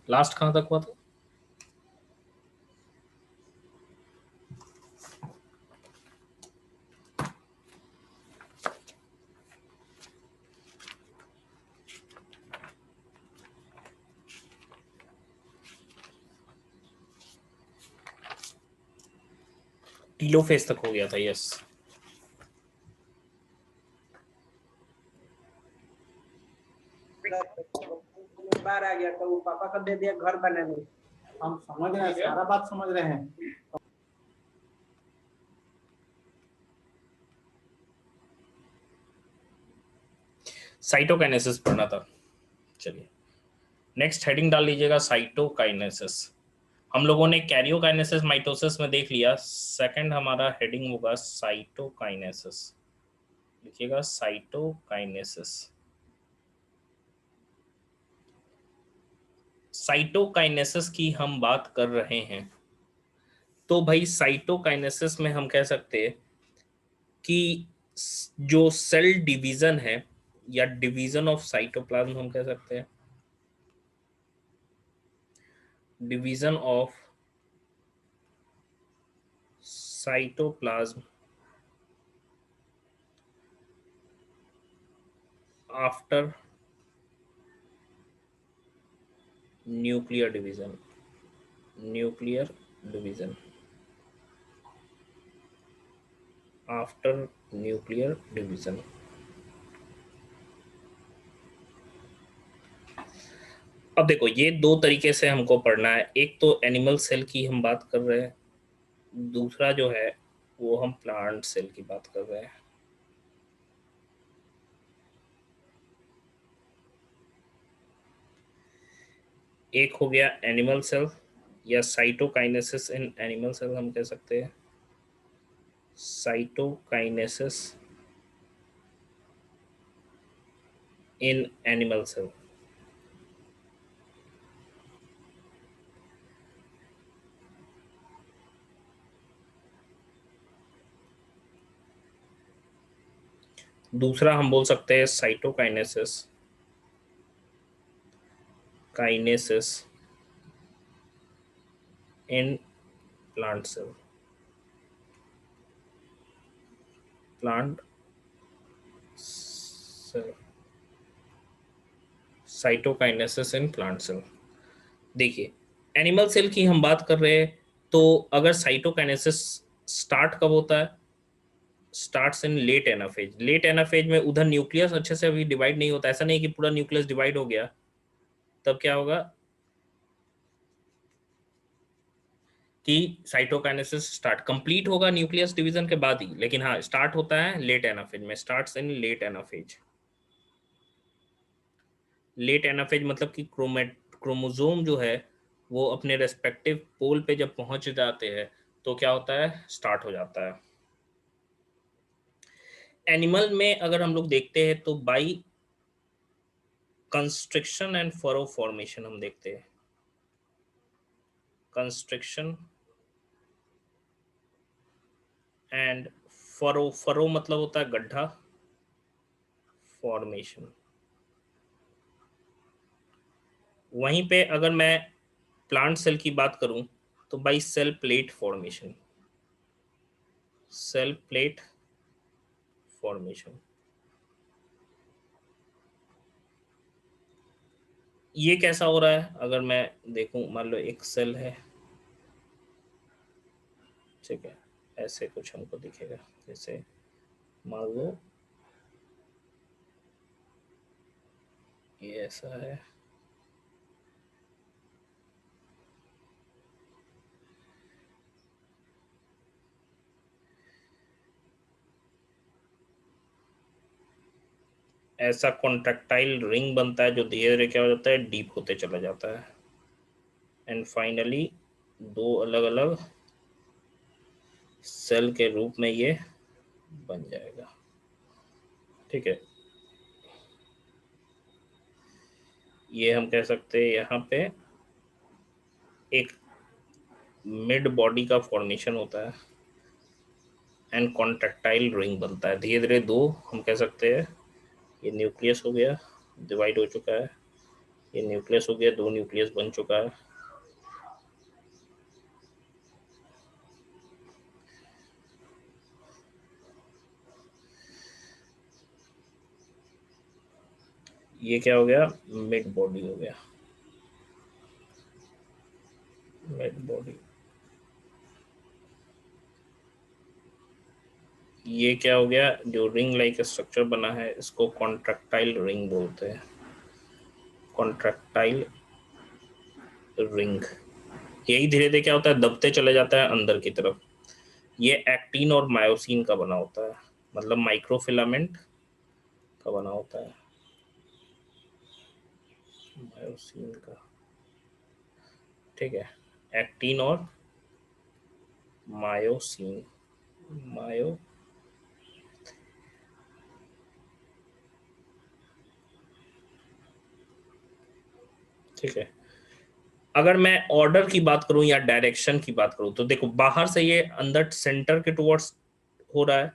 Last कहाँ तक हुआ था? टीलोफेज तक हो गया था, यस। बाहर आ गया तो वो पापा का दे दिया घर बनाने। हम समझ रहे हैं, सारा बात समझ रहे हैं। साइटोकाइनेसिस पढ़ना था। चलिए नेक्स्ट हेडिंग डाल लीजिएगा, साइटोकाइनेसिस। हम लोगों ने कैरियोकाइनेसिस माइटोसिस में देख लिया, सेकंड हमारा हेडिंग होगा साइटोकाइनेसिस। लिखिएगा साइटोकाइनेसिस। साइटोकाइनेसिस की हम बात कर रहे हैं, तो भाई साइटोकाइनेसिस में हम कह सकते हैं कि जो सेल डिवीजन है या डिवीजन ऑफ साइटोप्लाज्म हम कह सकते हैं, division of cytoplasm after nuclear division, nuclear division, after nuclear division. अब देखो ये दो तरीके से हमको पढ़ना है, एक तो एनिमल सेल की हम बात कर रहे हैं, दूसरा जो है वो हम प्लांट सेल की बात कर रहे हैं। एक हो गया एनिमल सेल या साइटोकाइनेसिस इन एनिमल सेल हम कह सकते हैं, साइटोकाइनेसिस इन एनिमल सेल। दूसरा हम बोल सकते हैं cytokinesis, kinesis in plant cell, plant cell, cytokinesis in plant cell. देखिए एनिमल सेल की हम बात कर रहे हैं, तो अगर साइटोकाइनेसिस स्टार्ट कब होता है, starts in late anaphase. Late anaphase में उधर न्यूक्लियस अच्छे से अभी डिवाइड नहीं होता, ऐसा नहीं कि पूरा न्यूक्लियस डिवाइड हो गया, तब क्या होगा कि साइटोकाइनेसिस स्टार्ट कंप्लीट होगा न्यूक्लियस डिवीजन के बाद ही, लेकिन हाँ स्टार्ट होता है लेट एनाफेज में, starts in late anaphase. Late anaphase मतलब कि क्रोमोसोम जो है वो अपने रेस्पेक्टिव पोल पे जब पहुंच जाते हैं तो क्या होता है, स्टार्ट हो जाता है। एनिमल में अगर हम लोग देखते हैं तो by constriction and furrow formation हम देखते हैं, कंस्ट्रिक्शन एंड फरो, फरो मतलब होता है गड्ढा, फॉर्मेशन। वहीं पे अगर मैं प्लांट सेल की बात करूं तो by cell plate formation, cell plate formation. ये कैसा हो रहा है, अगर मैं देखूं, मान लो एक सेल है, ठीक है, ऐसे कुछ हमको दिखेगा, जैसे मान लो ये ऐसा है, ऐसा कॉन्ट्रैक्टाइल रिंग बनता है जो धीरे धीरे क्या हो जाता है, डीप होते चला जाता है, एंड फाइनली दो अलग अलग सेल के रूप में ये बन जाएगा। ठीक है, ये हम कह सकते हैं यहाँ पे एक मिड बॉडी का फॉर्मेशन होता है एंड कॉन्ट्रैक्टाइल रिंग बनता है, धीरे धीरे दो हम कह सकते हैं, ये न्यूक्लियस हो गया, डिवाइड हो चुका है, ये न्यूक्लियस हो गया, 2 न्यूक्लियस बन चुका है। ये क्या हो गया, मिड बॉडी हो गया, मिड बॉडी। ये क्या हो गया, जो रिंग लाइक स्ट्रक्चर बना है इसको कॉन्ट्रैक्टाइल रिंग बोलते हैं, कॉन्ट्रैक्टाइल रिंग। यही धीरे धीरे क्या होता है, दबते चले जाता है अंदर की तरफ। ये एक्टिन और मायोसिन का बना होता है, मतलब माइक्रोफिलामेंट का बना होता है, मायोसिन का। ठीक है, एक्टिन और मायोसिन, मायो। ठीक है, अगर मैं ऑर्डर की बात करूं या डायरेक्शन की बात करूं तो देखो बाहर से ये अंदर सेंटर के टुवर्ड्स हो रहा है।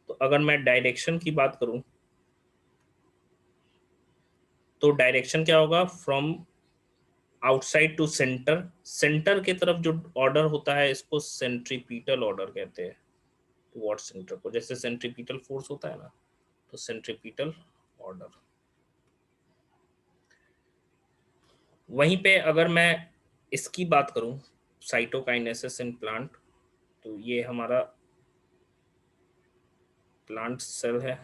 तो अगर मैं डायरेक्शन की बात करूं तो डायरेक्शन क्या होगा, from outside to centre. Centre की तरफ जो ऑर्डर होता है इसको सेंट्रीपिटल ऑर्डर कहते हैं, टुवर्ड सेंटर को, जैसे सेंट्रीपिटल फोर्स होता है ना, तो सेंट्रीपिटल ऑर्डर। वहीं पे अगर मैं इसकी बात करूं, साइटोकाइनेसिस इन प्लांट, तो ये हमारा प्लांट सेल है।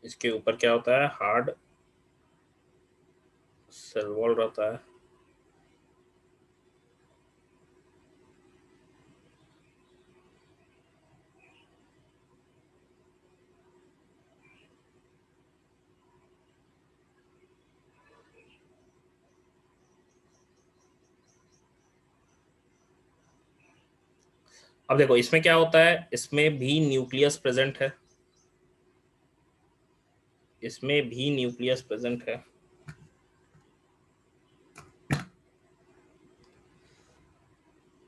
इसके ऊपर क्या होता है, हार्ड सेल वॉल रहता है। अब देखो इसमें क्या होता है, इसमें भी न्यूक्लियस प्रेजेंट है, इसमें भी न्यूक्लियस प्रेजेंट है।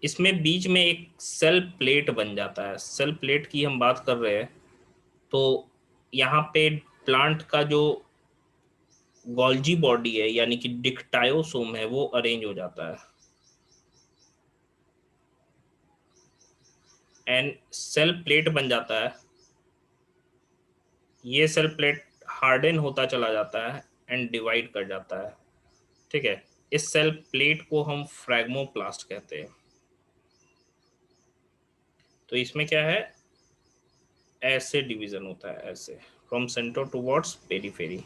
इसमें बीच में एक सेल प्लेट बन जाता है। सेल प्लेट की हम बात कर रहे हैं तो यहाँ पे प्लांट का जो गोल्जी बॉडी है यानी कि डिक्टायोसोम है वो अरेंज हो जाता है, एंड सेल प्लेट बन जाता है। ये सेल प्लेट हार्डन होता चला जाता है एंड डिवाइड कर जाता है। ठीक है, इस सेल प्लेट को हम फ्रैग्मोप्लास्ट कहते हैं। तो इसमें क्या है, ऐसे डिवीजन होता है, ऐसे फ्रॉम सेंटर टुवर्ड्स पेरिफेरी।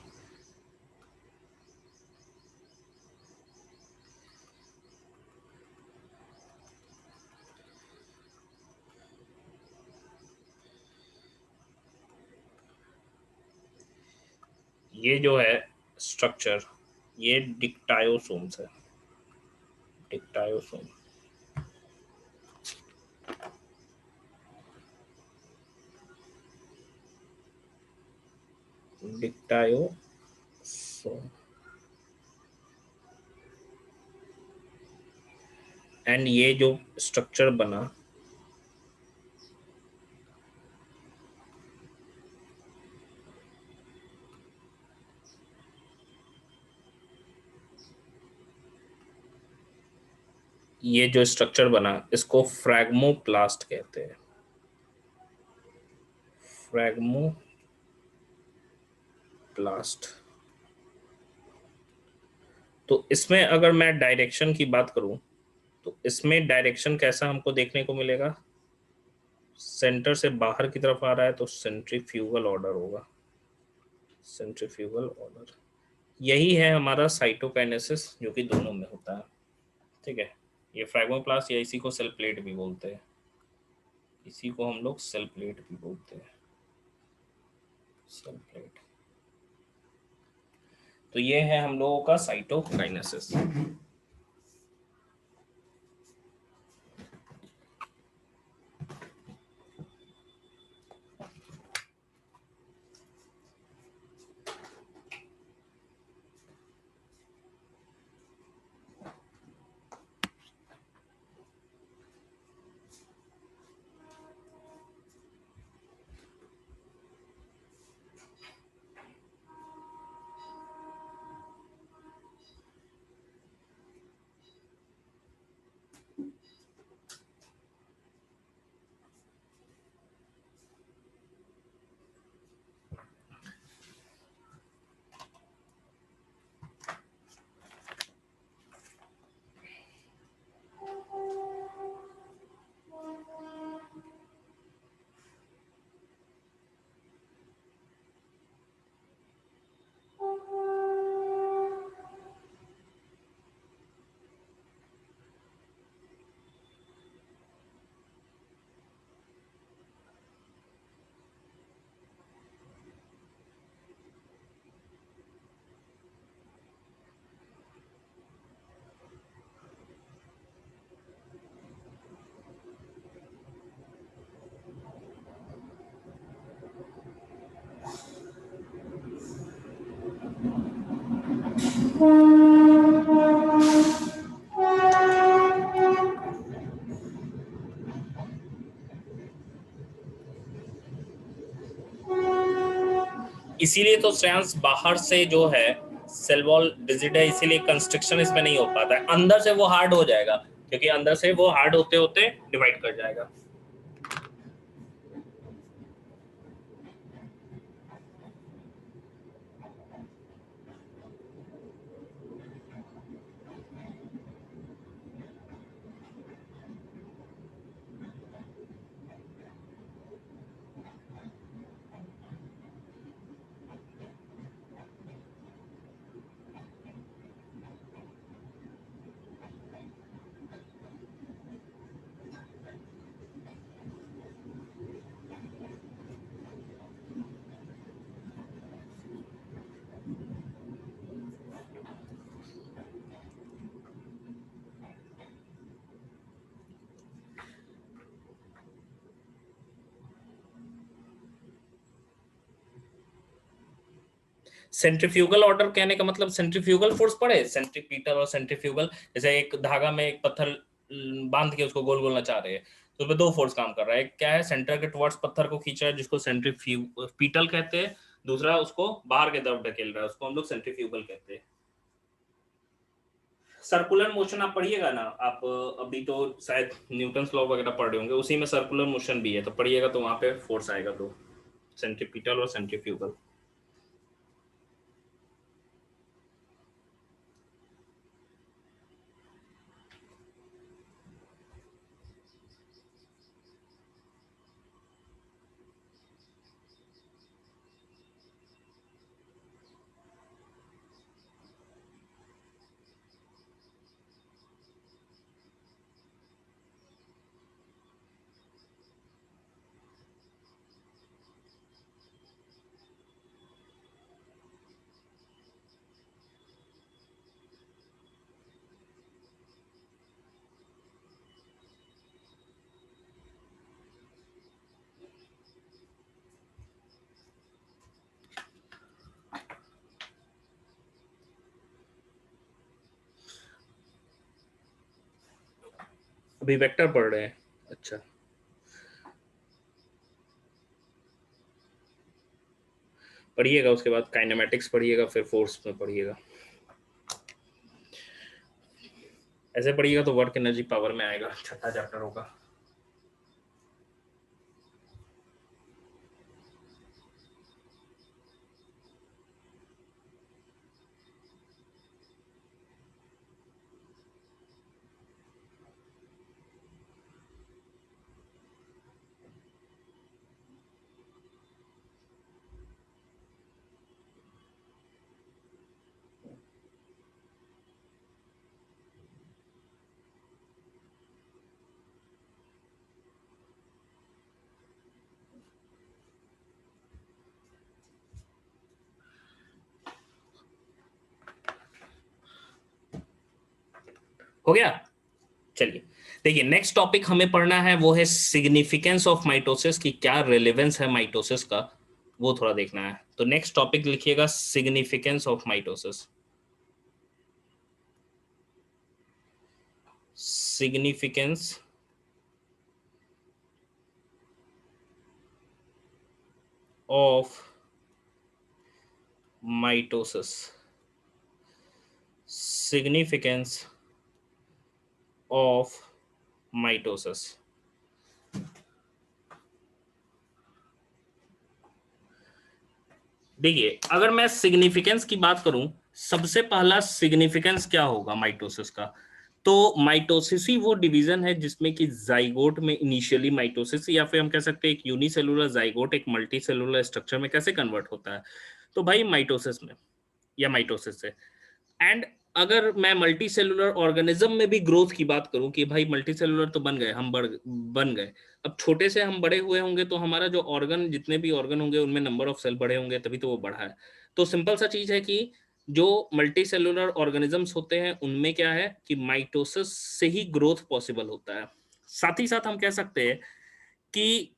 ये जो है स्ट्रक्चर, ये डिक्टायोसोम्स है, डिक्टायोसोम। डिक्टायोसोम, एंड ये जो स्ट्रक्चर बना, ये जो स्ट्रक्चर बना इसको फ्रैग्मोप्लास्ट कहते हैं, फ्रैग्मोप्लास्ट। तो इसमें अगर मैं डायरेक्शन की बात करूं तो इसमें डायरेक्शन कैसा हमको देखने को मिलेगा, सेंटर से बाहर की तरफ आ रहा है तो सेंट्रीफ्यूगल ऑर्डर होगा, सेंट्रीफ्यूगल ऑर्डर। यही है हमारा साइटोकाइनेसिस जो कि दोनों में होता है। ठीक है, ये फ्रैग्मोप्लास्ट या इसी को सेल प्लेट भी बोलते हैं, इसी को हम लोग सेल प्लेट भी बोलते हैं, सेल प्लेट। तो ये है हम लोगों का साइटोकाइनेसिस। इसीलिए तो श्रेयांश बाहर से जो है सेल वॉल रिजिड है, इसीलिए कंस्ट्रक्शन इसमें नहीं हो पाता है, अंदर से वो हार्ड हो जाएगा, क्योंकि अंदर से वो हार्ड होते होते डिवाइड कर जाएगा। सेंट्रीफ्यूगल ऑर्डर कहने का मतलब सेंट्रीफ्यूगल फोर्स पड़े, सेंट्रीपीटल और सेंट्रीफ्यूगल, जैसे एक धागा में एक पत्थर बांध के उसको गोल गोल नचा रहे हैं, तो उसमें दो फोर्स काम कर रहा है, एक क्या है सेंटर के टुवर्ड्स पत्थर को खींच रहा है जिसको सेंट्रीफ्यूगल कहते हैं, दूसरा उसको बाहर की तरफ ढकेल रहा है उसको हम लोग सेंट्रीफ्यूगल कहते हैं। सर्कुलर मोशन आप पढ़िएगा ना, आप अभी तो शायद न्यूटन्स लॉ वगैरह पढ़ रहे होंगे, उसी में सर्कुलर मोशन भी है, तो पढ़िएगा तो वहां पे फोर्स आएगा दो, सेंट्रीपिटल और सेंट्रीफ्यूगल। अभी वेक्टर पढ़ रहे हैं, अच्छा पढ़िएगा, उसके बाद काइनेमेटिक्स पढ़िएगा, फिर फोर्स में पढ़िएगा, ऐसे पढ़िएगा तो वर्क एनर्जी पावर में आएगा, छठा चैप्टर होगा। हो गया, चलिए देखिए नेक्स्ट टॉपिक हमें पढ़ना है वो है सिग्निफिकेंस ऑफ माइटोसिस, की क्या रिलेवेंस है माइटोसिस का, वो थोड़ा देखना है। तो नेक्स्ट टॉपिक लिखिएगा significance of mitosis, significance of mitosis, significance of mitosis. देखिए अगर मैं सिग्निफिकेंस की बात करूं, सबसे पहला सिग्निफिकेंस क्या होगा माइटोसिस का, तो माइटोसिस ही वो डिवीजन है जिसमें कि जाइगोट में इनिशियली माइटोसिस, या फिर हम कह सकते हैं एक यूनिसेलुलर जाइगोट एक मल्टी सेलुलर स्ट्रक्चर में कैसे कन्वर्ट होता है, तो भाई माइटोसिस में या माइटोसिस से। एंड अगर मैं मल्टी सेलुलर ऑर्गेनिज्म में भी ग्रोथ की बात करूं कि भाई मल्टी सेलुलर तो बन गए, हम बन गए, अब छोटे से हम बड़े हुए होंगे तो हमारा जो ऑर्गन, जितने भी ऑर्गन होंगे उनमें नंबर ऑफ सेल बढ़े होंगे, तभी तो वो बढ़ा है। तो सिंपल सा चीज है कि जो मल्टी सेलुलर ऑर्गेनिजम्स होते हैं उनमें क्या है कि माइटोसिस से ही ग्रोथ पॉसिबल होता है। साथ ही साथ हम कह सकते हैं कि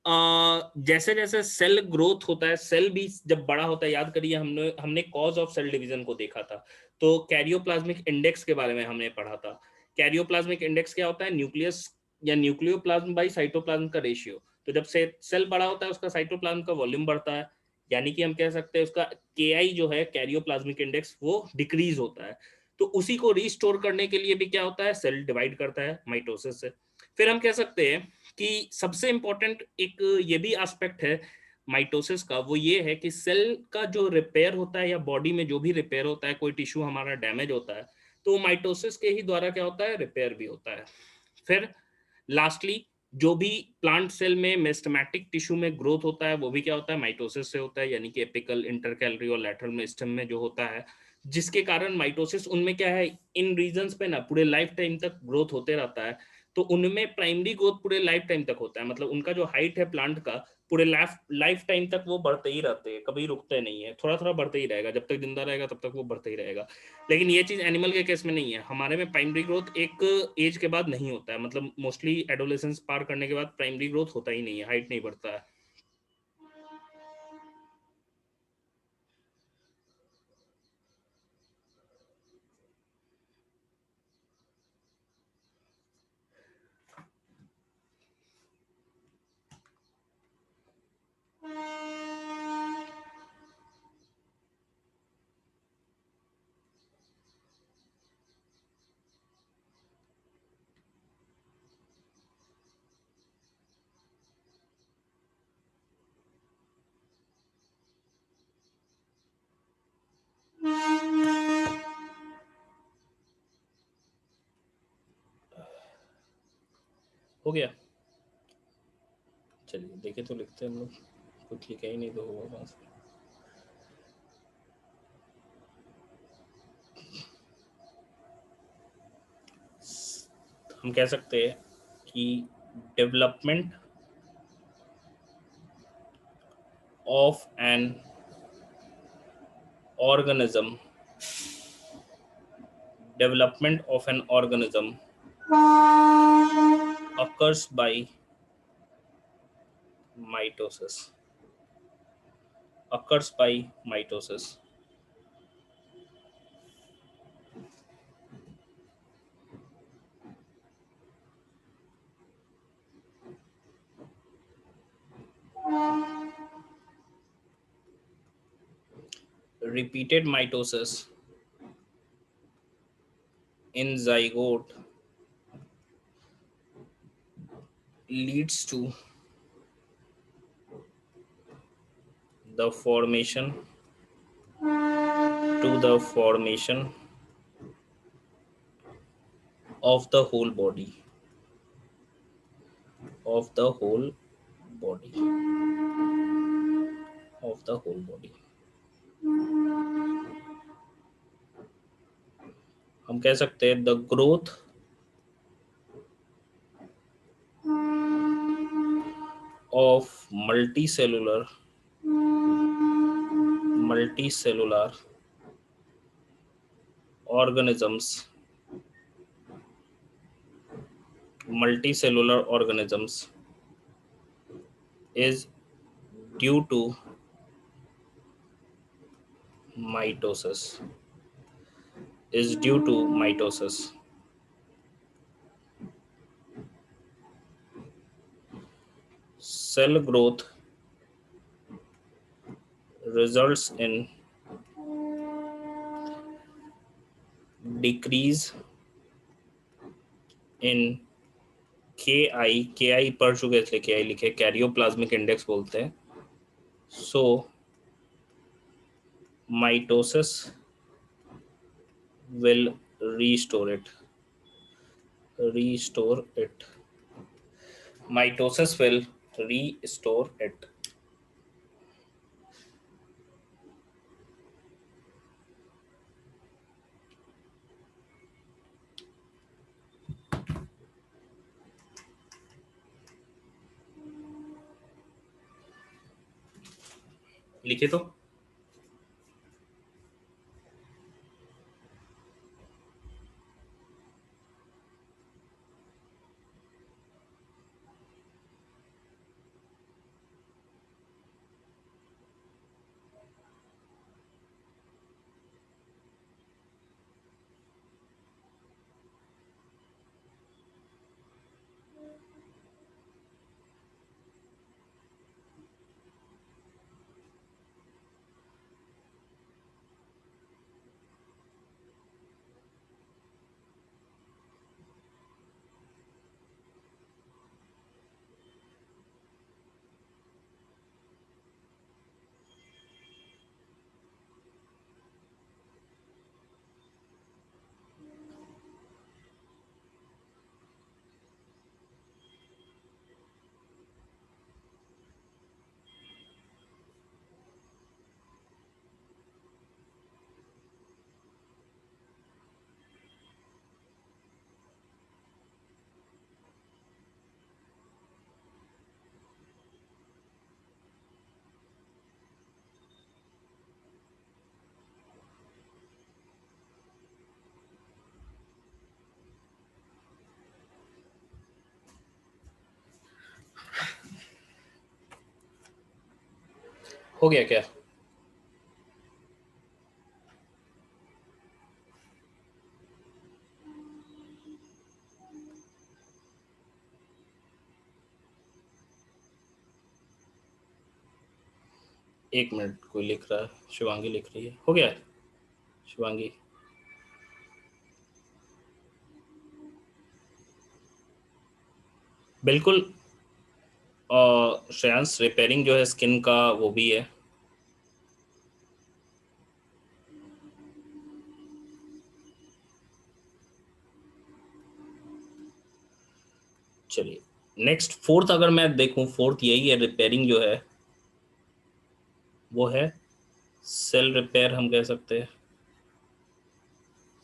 जैसे जैसे सेल ग्रोथ होता है, सेल भी जब बड़ा होता है, याद करिए हमने हमने कॉज ऑफ सेल डिवीजन को देखा था, तो कैरियोप्लाज्मिक इंडेक्स के बारे में हमने पढ़ा था। कैरियोप्लाज्मिक इंडेक्स क्या होता है, न्यूक्लियस या न्यूक्लियोप्लाज्म बाई साइटोप्लाज्म का रेशियो। तो जब से सेल बड़ा होता है उसका साइटोप्लाज्म का वॉल्यूम बढ़ता है, यानी कि हम कह सकते हैं उसका KI जो है, कैरियोप्लाज्मिक इंडेक्स, वो डिक्रीज होता है। तो उसी को रिस्टोर करने के लिए भी क्या होता है, सेल डिवाइड करता है माइटोसिस से। फिर हम कह सकते हैं कि सबसे इंपॉर्टेंट एक ये भी एस्पेक्ट है माइटोसिस का, वो ये है कि सेल का जो रिपेयर होता है या बॉडी में जो भी रिपेयर होता है, कोई टिश्यू हमारा डैमेज होता है तो माइटोसिस के ही द्वारा क्या होता है, रिपेयर भी होता है। फिर लास्टली जो भी प्लांट सेल में मेस्टमैटिक टिश्यू में ग्रोथ होता है वो भी क्या होता है, माइटोसिस से होता है, यानी कि एपिकल, इंटरकैलरी और लैटरल मेरिस्टेम में जो होता है, जिसके कारण माइटोसिस उनमें क्या है, इन रीजन्स पे ना पूरे लाइफ टाइम तक ग्रोथ होते रहता है। तो उनमें प्राइमरी ग्रोथ पूरे लाइफ टाइम तक होता है, मतलब उनका जो हाइट है प्लांट का, पूरे लाइफ टाइम तक वो बढ़ते ही रहते हैं, कभी रुकते नहीं है, थोड़ा थोड़ा बढ़ते ही रहेगा, जब तक जिंदा रहेगा तब तक वो बढ़ते ही रहेगा। लेकिन ये चीज एनिमल के केस में नहीं है, हमारे में प्राइमरी ग्रोथ एक एज के बाद नहीं होता है, मतलब मोस्टली एडोलेसेंस पार करने के बाद प्राइमरी ग्रोथ होता ही नहीं है, हाइट नहीं बढ़ता है। हो गया, चलिए देखे तो लिखते हैं हम लोग, कुछ लिखा ही नहीं तो होगा वहां से। हम कह सकते हैं कि development of an organism development of an organism occurs by mitosis, occurs by mitosis. Repeated mitosis in zygote leads the formation the formation of the whole body, of the whole body, of the whole body। हम कह सकते हैं the growth of multicellular organisms, multicellular organisms is due to mitosis, is due to mitosis। Cell growth results in decrease in KI पढ़ चुके थे, KI लिखे, karyoplasmic index बोलते हैं। सो mitosis will restore it, restore it, mitosis will restore it। लिखे तो हो गया क्या? एक मिनट, कोई लिख रहा है, शिवांगी लिख रही है। हो गया शिवांगी? बिल्कुल। श्रेयांश, रिपेयरिंग जो है स्किन का वो भी है। चलिए, नेक्स्ट फोर्थ अगर मैं देखूं, फोर्थ यही है, रिपेयरिंग जो है वो है सेल रिपेयर, हम कह सकते हैं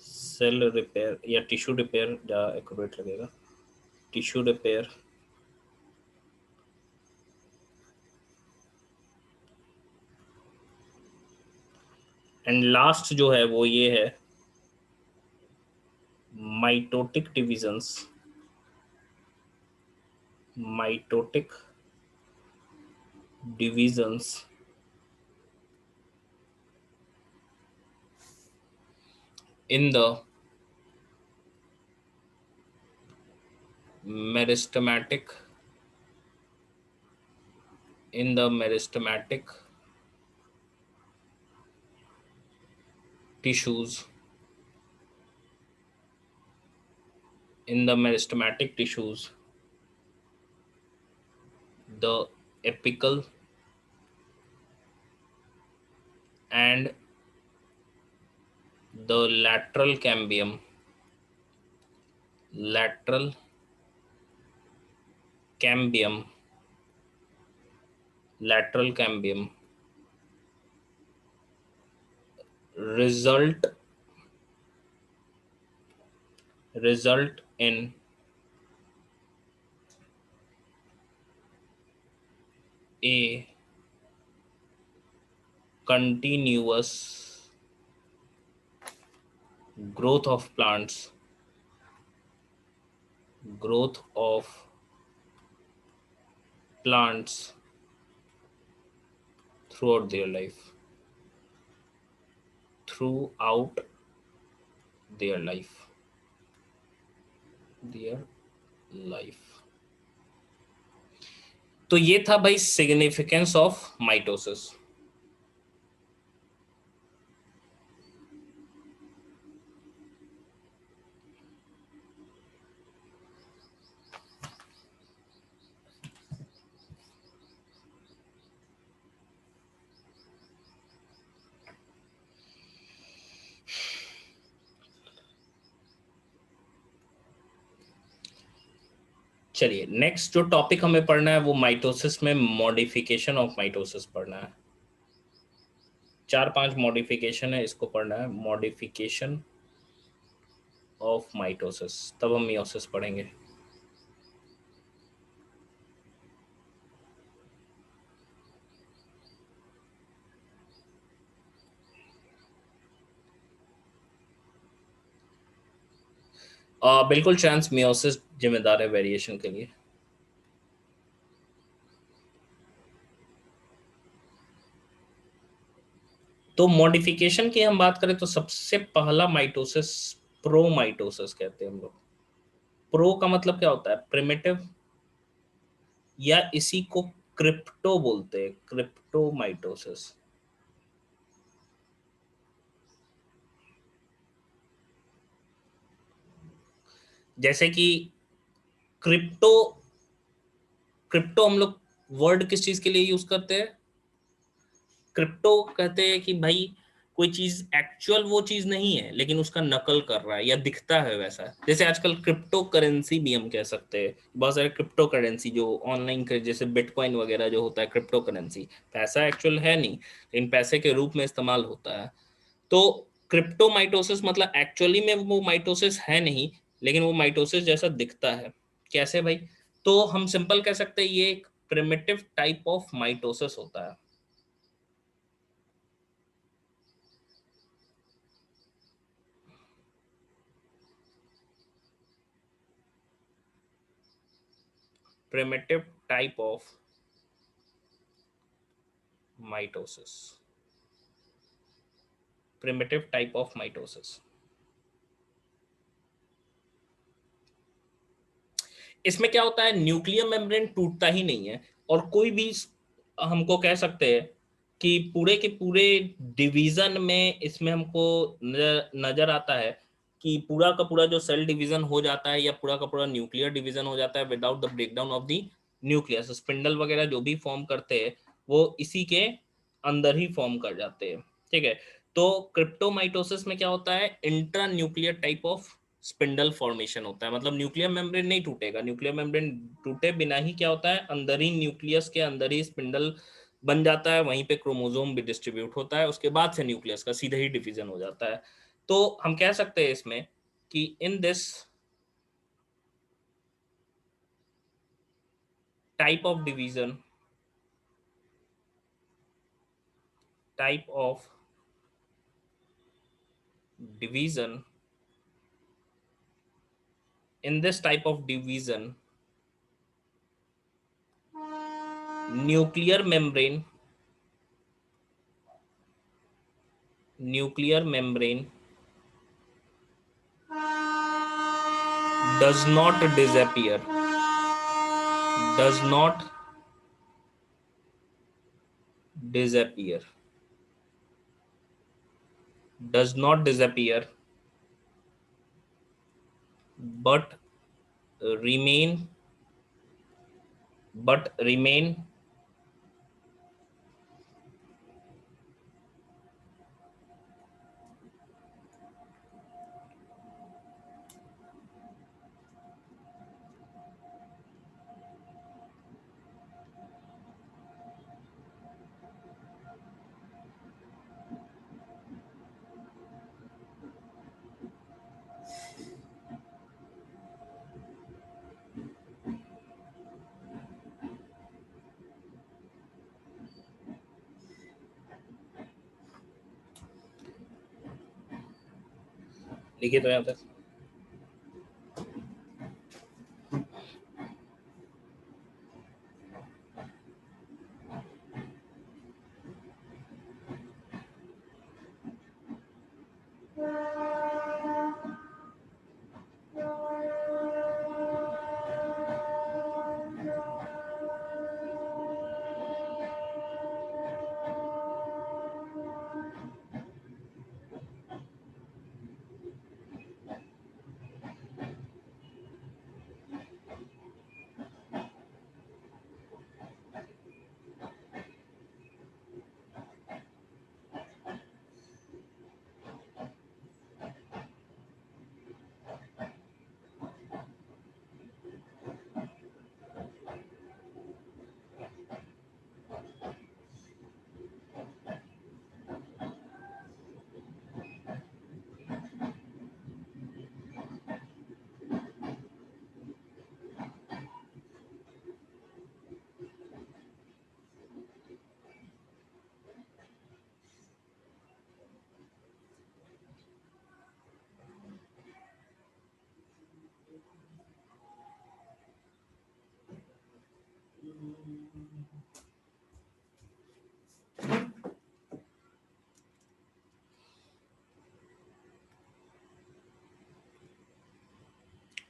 सेल रिपेयर या टिश्यू रिपेयर ज़्यादा एक्यूरेट लगेगा, टिश्यू रिपेयर। एंड लास्ट जो है वो ये है mitotic divisions, mitotic divisions in the meristematic tissues, in the meristematic tissues, the apical and the lateral cambium, lateral cambium result in a continuous growth of plants, growth of plants throughout their life, throughout their life, their life। तो ये था भाई significance of mitosis. चलिए, next जो topic हमें पढ़ना है वो माइटोसिस में मॉडिफिकेशन ऑफ माइटोसिस पढ़ना है। 4-5 मॉडिफिकेशन है, इसको पढ़ना है, मॉडिफिकेशन ऑफ माइटोसिस, तब हम मियोसिस पढ़ेंगे। बिल्कुल चांस, मियोसिस जिम्मेदार है वेरिएशन के लिए। तो मॉडिफिकेशन की हम बात करें तो सबसे पहला माइटोसिस प्रोमाइटोसिस कहते हैं हम लोग। प्रो का मतलब क्या होता है? प्रिमिटिव, या इसी को क्रिप्टो बोलते हैं, क्रिप्टोमाइटोसिस। जैसे कि क्रिप्टो, क्रिप्टो हम लोग वर्ड किस चीज के लिए यूज करते हैं? क्रिप्टो कहते हैं कि भाई कोई चीज एक्चुअल वो चीज नहीं है लेकिन उसका नकल कर रहा है या दिखता है वैसा। जैसे आजकल क्रिप्टो करेंसी भी हम कह सकते हैं, बहुत सारे क्रिप्टो करेंसी जो ऑनलाइन, जैसे बिटकॉइन वगैरह जो होता है क्रिप्टो करेंसी, पैसा एक्चुअल है नहीं लेकिन पैसे के रूप में इस्तेमाल होता है। तो क्रिप्टोमाइटोसिस मतलब एक्चुअली में वो माइटोसिस है नहीं लेकिन वो माइटोसिस जैसा दिखता है। कैसे भाई? तो हम सिंपल कह सकते हैं ये एक प्रिमिटिव टाइप ऑफ माइटोसिस होता है। primitive type of mitosis, primitive type of mitosis. इसमें क्या होता है, न्यूक्लियर मेम्ब्रेन टूटता ही नहीं है, और कोई भी हमको कह सकते हैं कि पूरे के पूरे डिवीजन में इसमें हमको नजर आता है कि पूरा का पूरा जो सेल डिवीजन हो जाता है या पूरा का पूरा न्यूक्लियर डिवीजन हो जाता है without the breakdown of the nucleus. Spindle वगैरह जो भी फॉर्म करते हैं वो इसी के अंदर ही फॉर्म कर जाते हैं। ठीक है, तो क्रिप्टोमाइटोसिस में क्या होता है, intra nuclear type of spindle formation होता है। मतलब न्यूक्लियर मेम्ब्रेन नहीं टूटेगा, न्यूक्लियर मेम्ब्रेन टूटे बिना ही क्या होता है, अंदर ही न्यूक्लियस के अंदर ही स्पिंडल बन जाता है, वहीं पे क्रोमोसोम भी डिस्ट्रीब्यूट होता है, उसके बाद से न्यूक्लियस का सीधे ही डिवीजन हो जाता है। तो हम कह सकते हैं इसमें कि in this type of division, type of division in this type of division, nuclear membrane, nuclear membrane does not disappear, does not disappear, does not disappear, but remain, but remain लिखिए तो यहाँ तक।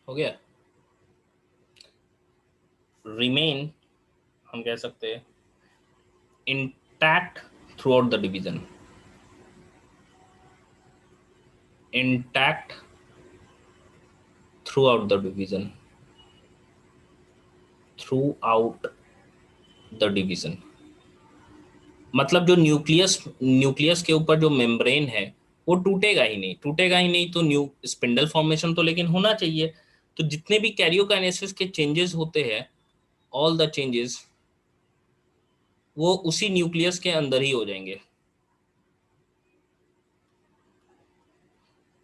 हो गया। रिमेन हम कह सकते हैं intact through out the division, intact through out the division, through out the division. मतलब जो न्यूक्लियस, न्यूक्लियस के ऊपर जो मेम्ब्रेन है वो टूटेगा ही नहीं, टूटेगा ही नहीं तो न्यू स्पिंडल फॉर्मेशन तो लेकिन होना चाहिए। तो जितने भी कैरियोकाइनेसिस के चेंजेस होते हैं, ऑल द चेंजेस वो उसी न्यूक्लियस के अंदर ही हो जाएंगे।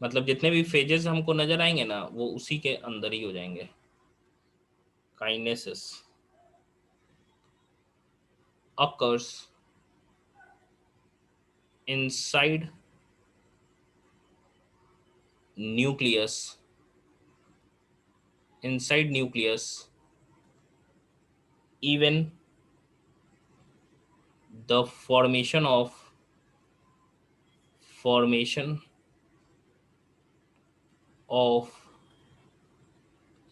मतलब जितने भी फेजेस हमको नजर आएंगे ना वो उसी के अंदर ही हो जाएंगे। Kinesis occurs inside nucleus, inside nucleus even the formation of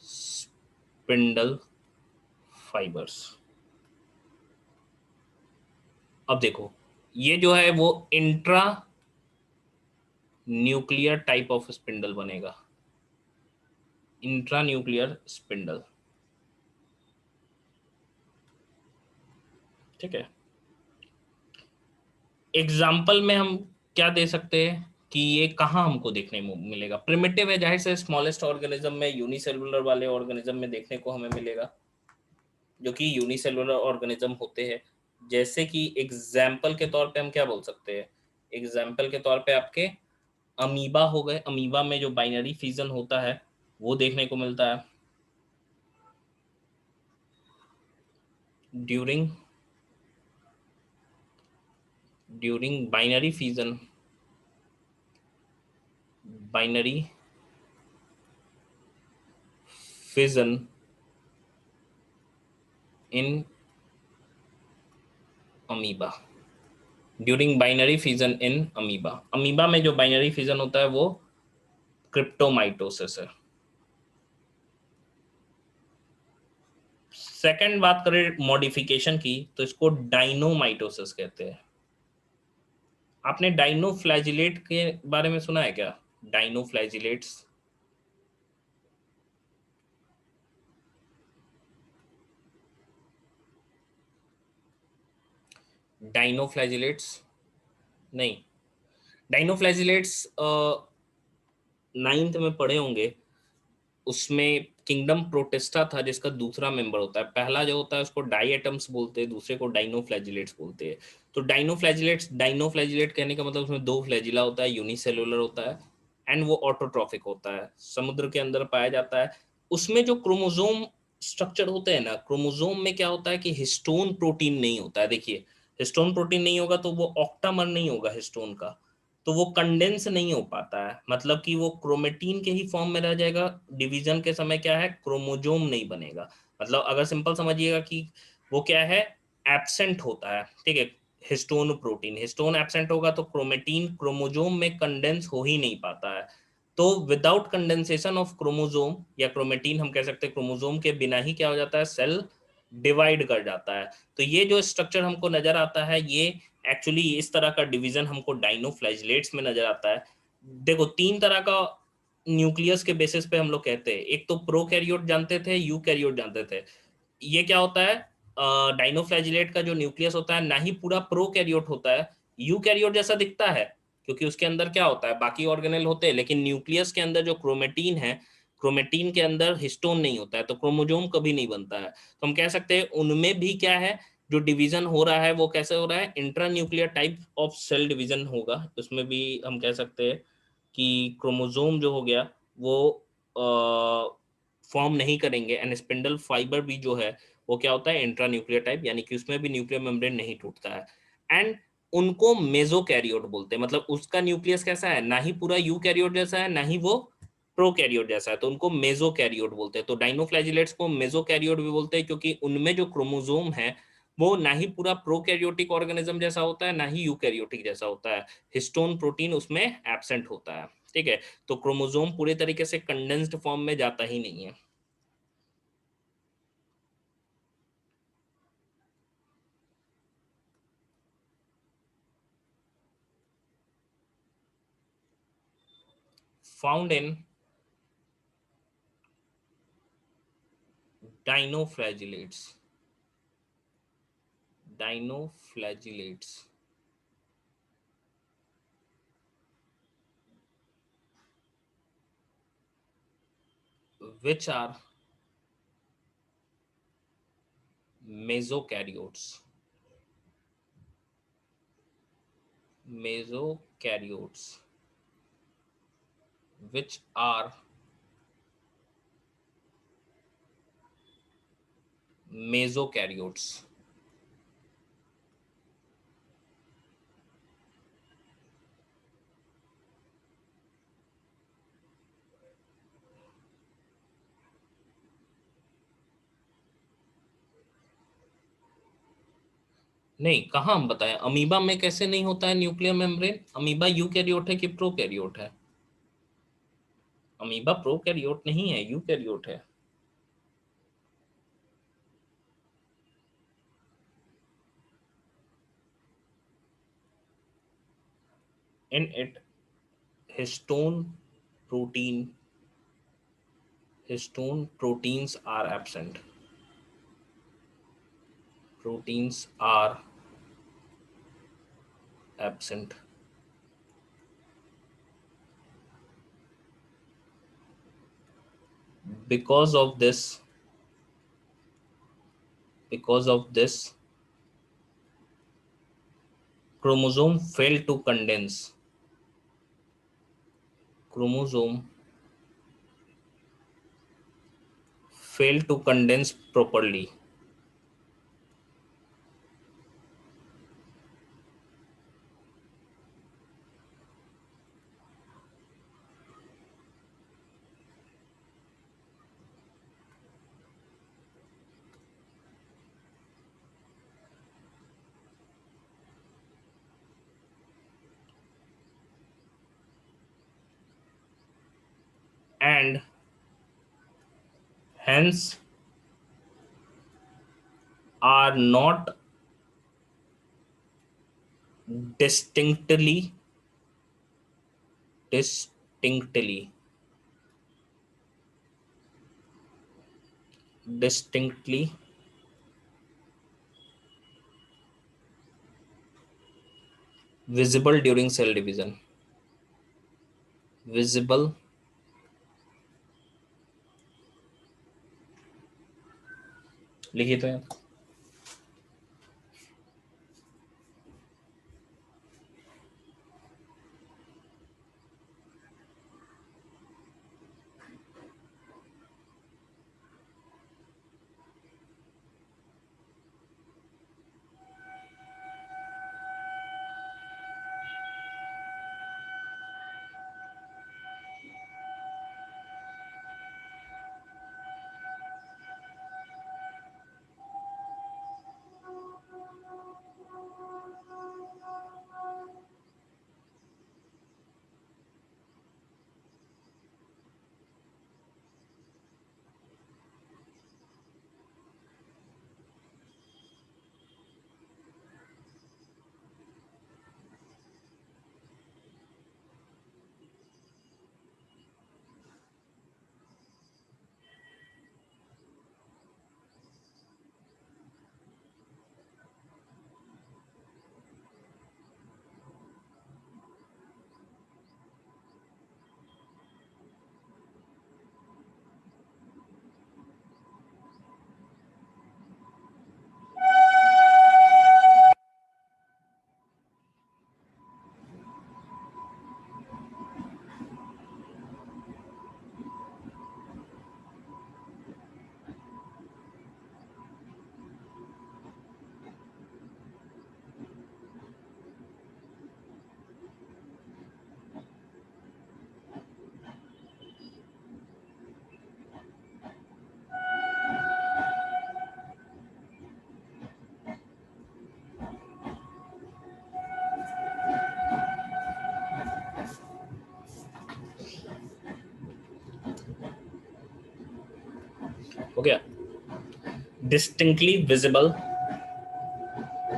spindle fibers। अब देखो, ये जो है वो intra nuclear type of spindle बनेगा, इंट्रा न्यूक्लियर स्पिंडल। ठीक है, एग्जाम्पल में हम क्या दे सकते हैं कि ये कहाँ हमको देखने में मिलेगा। प्रिमिटिव है, जाहिर से स्मॉलेस्ट ऑर्गेनिज्म में, यूनिसेलुलर वाले ऑर्गेनिज्म में देखने को हमें मिलेगा, जो कि यूनिसेलुलर ऑर्गेनिज्म होते हैं। जैसे कि एग्जाम्पल के तौर पे हम क्या बोल सकते हैं, एग्जाम्पल के तौर पे आपके अमीबा हो गए। अमीबा में जो बाइनरी फिजन होता है वो देखने को मिलता है during binary fission in amoeba, during binary fission in amoeba. Amoeba में जो बाइनरी फिजन होता है वो क्रिप्टोमाइटोसिस है। सेकंड बात करें मॉडिफिकेशन की, तो इसको डाइनोमाइटोसिस कहते हैं। आपने डाइनोफ्लैजिलेट के बारे में सुना है क्या? डाइनोफ्लैजिलेट्स, डाइनोफ्लैजिलेट्स नहीं, डाइनोफ्लैजिलेट्स नाइन्थ में पढ़े होंगे। उसमें किंगडम प्रोटिस्टा था जिसका दूसरा मेंबर होता है। पहला जो होता है उसको डाई एटम्स बोलते हैं, दूसरे को डाइनोफ्लैजिलेट्स बोलते हैं। तो डाइनोफ्लैजिलेट कहने का मतलब उसमें दो फ्लैजिला होता है, यूनिसेलुलर होता है एंड वो ऑटोट्रॉफिक होता है, समुद्र के अंदर पाया जाता है। उसमें जो क्रोमोजोम स्ट्रक्चर होते हैं ना, क्रोमोजोम में क्या होता है कि हिस्टोन प्रोटीन नहीं होता है। देखिए, हिस्टोन प्रोटीन नहीं होगा तो वो ऑक्टामर नहीं होगा हिस्टोन का, तो वो कंडेंस नहीं हो पाता है, मतलब कि वो क्रोमेटीन के ही फॉर्म में रह जाएगा। डिवीजन के समय क्या है, क्रोमोजोम नहीं बनेगा। मतलब अगर सिंपल समझिएगा कि वो क्या है, एब्सेंट होता है। ठीक है, हिस्टोन एब्सेंट होगा तो क्रोमेटीन क्रोमोजोम में कंडेंस हो ही नहीं पाता है। तो विदाउट कंडेंसेशन ऑफ क्रोमोजोम या क्रोमेटीन, हम कह सकते हैं क्रोमोजोम के बिना ही क्या हो जाता है, सेल डिवाइड कर जाता है। तो ये जो स्ट्रक्चर हमको नजर आता है, ये एक्चुअली इस तरह का डिवीजन हमको डाइनोफ्लैजिलेट्स में नजर आता है। देखो, तीन तरह का न्यूक्लियस के बेसिस पे हम लोग कहते हैं। एक तो प्रोकैरियोट जानते थे, यूकैरियोट जानते थे। ये क्या होता है, डाइनोफ्लैजिलेट का जो न्यूक्लियस होता है ना ही पूरा प्रोकैरियोट होता है, यूकैरियोट जैसा दिखता है, क्योंकि उसके अंदर क्या होता है, बाकी ऑर्गेनेल होते हैं, लेकिन न्यूक्लियस के अंदर जो क्रोमेटीन है, क्रोमेटीन के अंदर हिस्टोन नहीं होता है, तो क्रोमोजोम कभी नहीं बनता है। तो हम कह सकते हैं उनमें भी क्या है, जो डिवीजन हो रहा है वो कैसे हो रहा है, intra nuclear type of cell division होगा। उसमें भी हम कह सकते हैं कि क्रोमोजोम जो हो गया वो फॉर्म नहीं करेंगे, एंड स्पिंडल फाइबर भी जो है वो क्या होता है, इंट्रा न्यूक्लियर टाइप, यानी कि उसमें भी न्यूक्लियर मेम्ब्रेन नहीं टूटता है। एंड उनको मेसोकैरियोट बोलते हैं। मतलब उसका न्यूक्लियस कैसा है, ना ही पूरा यूकैरियोट जैसा है, ना ही वो प्रोकैरियोट जैसा है, तो उनको मेसोकैरियोट बोलते हैं। तो डाइनोफ्लैजिलेट्स को मेसोकैरियोट भी बोलते हैं, क्योंकि उनमें जो क्रोमोजोम है वो ना ही पूरा प्रोकैरियोटिक ऑर्गेनिज्म जैसा होता है, ना ही यूकैरियोटिक जैसा होता है। हिस्टोन प्रोटीन उसमें एब्सेंट होता है। ठीक है, तो क्रोमोजोम पूरे तरीके से कंडेंस्ड फॉर्म में जाता ही नहीं है। Found in dinoflagellates, dinoflagellates which are mesokaryotes, mesokaryotes which are mesokaryotes। नहीं, कहाँ हम बताएं, अमीबा में कैसे नहीं होता है न्यूक्लियर मेम्ब्रेन? अमीबा यूकैरियोट है कि प्रोकैरियोट है? अमीबा प्रोकैरियोट नहीं है, यूकैरियोट है। In it histone protein histone proteins are absent. Proteins are absent. Because of this, because of this, chromosome fail to condense. Chromosome fail to condense properly. And hence are not distinctly distinctly distinctly visible during cell division. Visible लिखिए तो यार। हो गया। Distinctly visible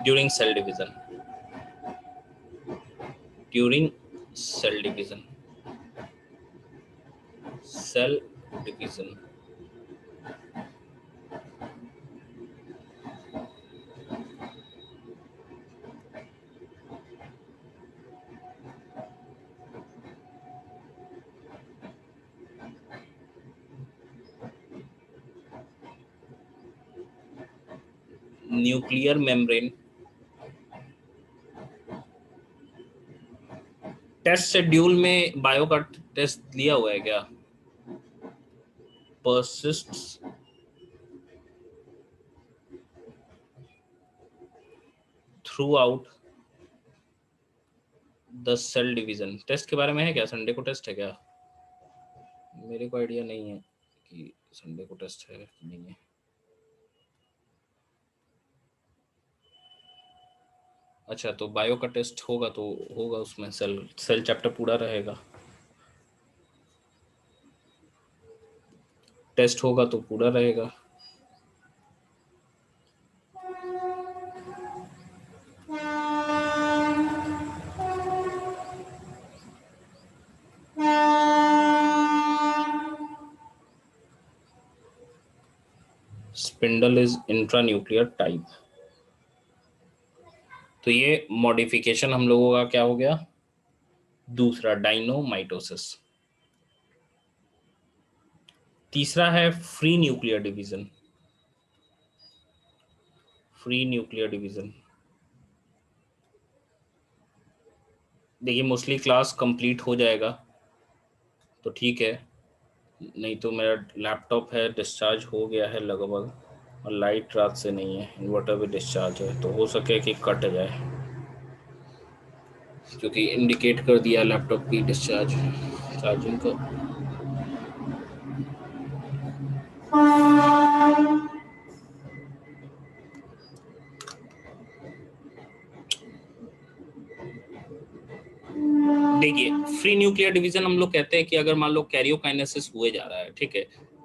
during cell division. During cell division. Cell division. Nuclear membrane. Test schedule में bio का test लिया हुआ है क्या? Persists throughout the cell division. Test के बारे में है क्या? संडे को टेस्ट है क्या? मेरे को आइडिया नहीं है कि संडे को टेस्ट है कि नहीं है। अच्छा, तो बायो का टेस्ट होगा तो होगा, उसमें सेल सेल चैप्टर पूरा रहेगा, टेस्ट होगा तो पूरा रहेगा। Spindle is intranuclear type. तो ये मॉडिफिकेशन हम लोगों का क्या हो गया, दूसरा डाइनोमाइटोसिस। तीसरा है free nuclear division. Free nuclear division, देखिए मोस्टली क्लास कंप्लीट हो जाएगा तो ठीक है, नहीं तो मेरा लैपटॉप है डिस्चार्ज हो गया है लगभग, और लाइट रात से नहीं है, इन्वर्टर भी डिस्चार्ज है, तो हो सके कि कट जाए, क्योंकि इंडिकेट कर दिया लैपटॉप की डिस्चार्ज चार्जिंग को। देखिए फ्री न्यूक्लियर डिवीजन हम लोग कहते हैं कि अगर मान लो कैरियोकाइनेसिस हुए जा रहा है, ठीक है,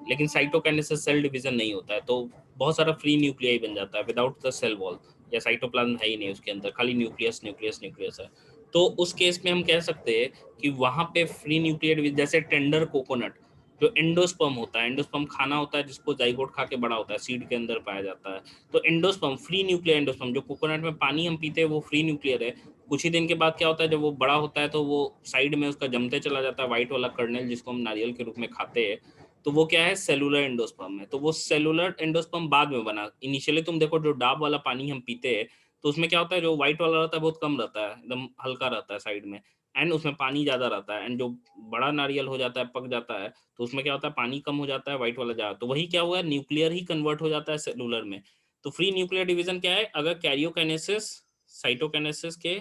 लेकिन साइटोकाइनेसिस सेल डिवीजन नहीं होता है, तो बहुत सारा फ्री न्यूक्लियाई बन जाता है विदाउट द सेल वॉल, या साइटोप्लाज्म है ही नहीं उसके अंदर, खाली न्यूक्लियस न्यूक्लियस न्यूक्लियस है। तो उस केस में हम कह सकते हैं कि वहां पे फ्री न्यूक्लियर, जैसे टेंडर कोकोनट, जो एंडोस्पर्म होता है, एंडोस्पर्म खाना होता है जिसको जाइगोट खा के बड़ा होता है, सीड के अंदर पाया जाता है, तो एंडोस्पर्म फ्री न्यूक्लियर एंडोस्पर्म, जो कोकोनट में पानी हम पीते हैं वो फ्री न्यूक्लियर है। कुछ ही दिन के बाद क्या होता है, जब वो बड़ा होता है तो वो साइड में उसका जमते चला जाता है व्हाइट वाला कर्नेल, जिसको हम नारियल के रूप में खाते हैं, तो वो क्या है, सेलुलर एंडोस्पर्म है। तो वो सेलुलर एंडोस्पर्म बाद में बना, इनिशियली तुम देखो जो डाब वाला पानी हम पीते हैं तो उसमें क्या होता है, जो व्हाइट वाला रहता है बहुत कम रहता है, एकदम हल्का रहता है साइड में, एंड उसमें पानी ज्यादा रहता है, एंड जो बड़ा नारियल हो जाता है, पक जाता है, तो उसमें क्या होता है, पानी कम हो जाता है, व्हाइट वाला ज्यादा, तो वही क्या हुआ है, न्यूक्लियर ही कन्वर्ट हो जाता है सेलुलर में। तो फ्री न्यूक्लियर डिवीजन क्या है, अगर कैरियोकाइनेसिस साइटोकाइनेसिस के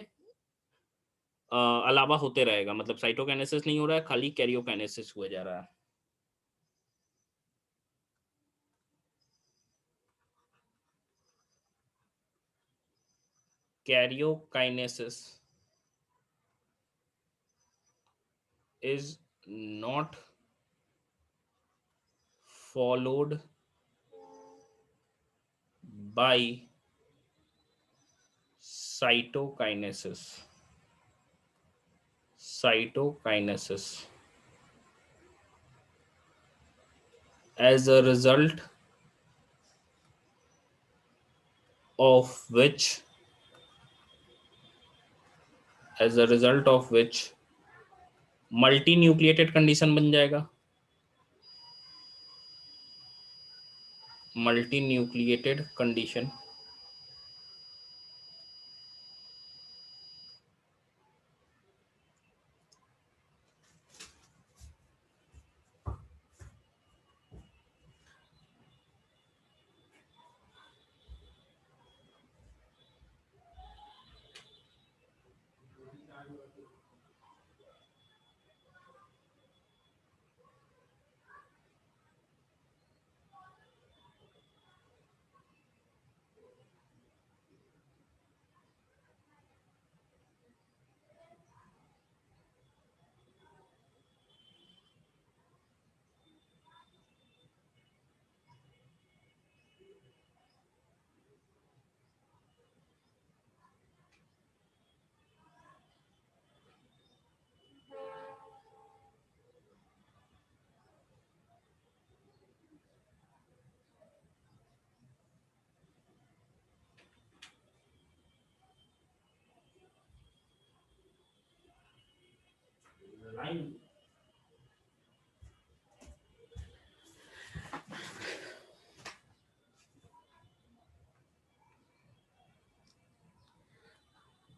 अलावा होते रहेगा, मतलब साइटोकाइनेसिस नहीं हो रहा है, खाली कैरियोकाइनेसिस हुए जा रहा है। Karyokinesis is not followed by cytokinesis. Cytokinesis, as a result of which, as a result of which multi nucleated condition बन जाएगा, multi nucleated condition.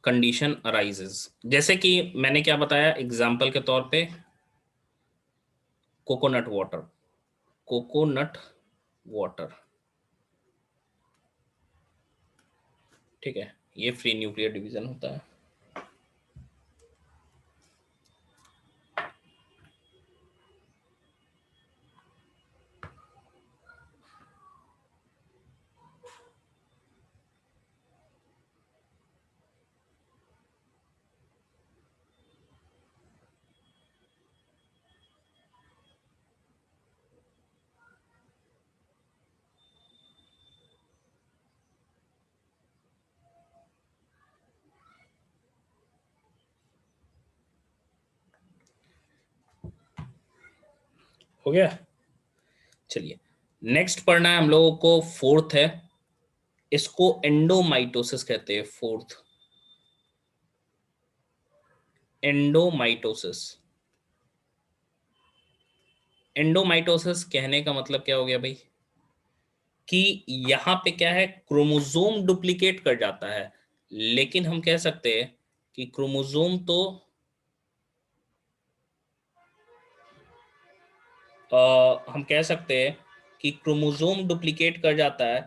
Condition arises, जैसे कि मैंने क्या बताया एग्जाम्पल के तौर पे, कोकोनट वाटर, कोकोनट वाटर, ठीक है, ये फ्री न्यूक्लियर डिवीजन होता है। हो गया। चलिए नेक्स्ट पढ़ना है हम लोगों को, फोर्थ है, इसको एंडोमाइटोसिस कहते हैं। फोर्थ, एंडोमाइटोसिस। एंडोमाइटोसिस कहने का मतलब क्या हो गया भाई, कि यहां पे क्या है, क्रोमोसोम डुप्लीकेट कर जाता है, लेकिन हम कह सकते हैं कि क्रोमोसोम तो हम कह सकते हैं कि क्रोमोसोम डुप्लीकेट कर जाता है,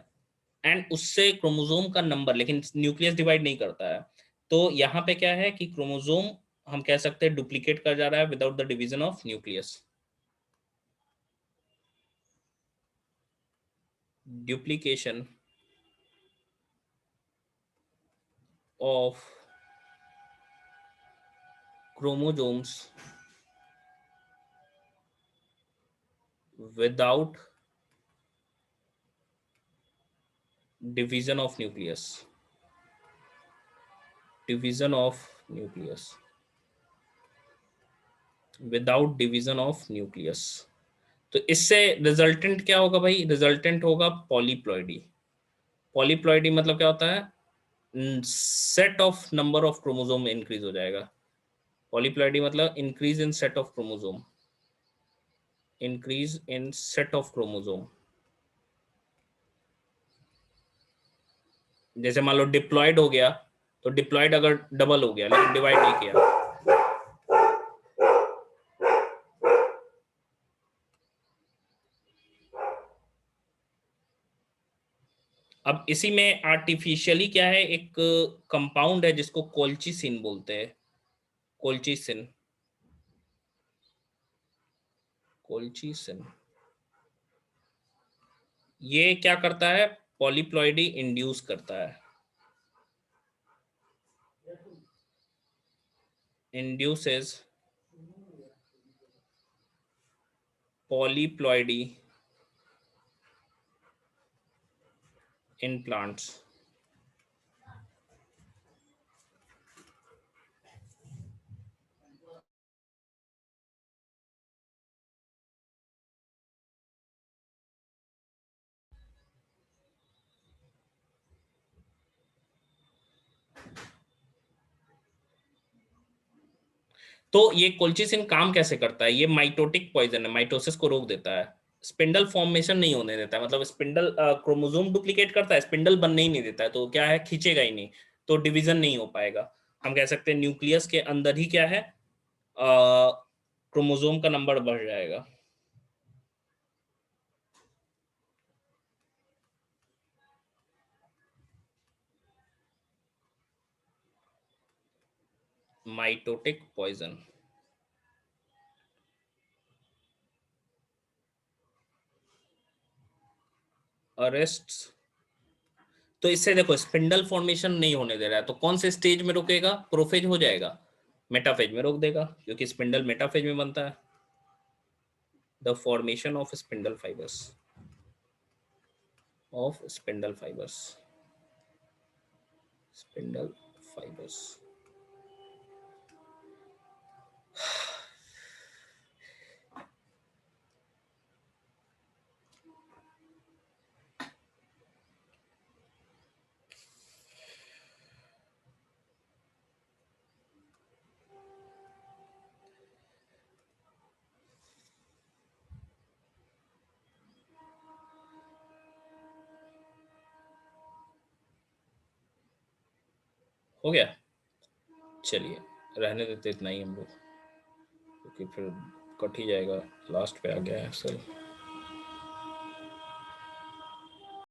एंड उससे क्रोमोसोम का नंबर, लेकिन न्यूक्लियस डिवाइड नहीं करता है। तो यहाँ पे क्या है कि क्रोमोसोम हम कह सकते हैं डुप्लीकेट कर जा रहा है without the division of nucleus. Duplication of chromosomes without division of nucleus, division of nucleus, without division of nucleus। तो इससे रिजल्टेंट क्या होगा भाई, रिजल्टेंट होगा पॉलीप्लॉइडी। पॉलीप्लॉइडी मतलब क्या होता है, set of number of chromosome increase हो जाएगा। पॉलीप्लॉइडी मतलब increase in set of chromosome, increase in set of chromosome. जैसे मान लो डिप्लॉयड हो गया, तो डिप्लॉयड अगर डबल हो गया लेकिन डिवाइड नहीं किया। अब इसी में आर्टिफिशियली क्या है, एक कंपाउंड है जिसको कोल्चिसिन बोलते हैं। कोल्चिसिन, कोल्चिसिन, ये क्या करता है, पॉलीप्लॉइडी इंड्यूस करता है, इंड्यूसेस पॉलीप्लॉइडी इन प्लांट्स। तो ये कोल्चिसिन काम कैसे करता है, ये माइटोटिक पॉइजन है, माइटोसिस को रोक देता है, स्पिंडल फॉर्मेशन नहीं होने देता है, मतलब स्पिंडल क्रोमोसोम डुप्लीकेट करता है, स्पिंडल बनने ही नहीं देता है, तो क्या है, खींचेगा ही नहीं, तो डिवीजन नहीं हो पाएगा। हम कह सकते हैं न्यूक्लियस के अंदर ही क्या है, क्रोमोसोम का नंबर बढ़ जाएगा। Mitotic poison, arrest. तो इससे देखो स्पिंडल फॉर्मेशन नहीं होने दे रहा है, तो कौन से स्टेज में रुकेगा, प्रोफेज हो जाएगा, मेटाफेज में रोक देगा, क्योंकि स्पिंडल मेटाफेज में बनता है। The formation of spindle fibres, of spindle fibres, spindle fibres. हो गया। चलिए रहने देते इतना ही हम लोग, क्योंकि फिर कट ही जाएगा, लास्ट पे आ गया है सर।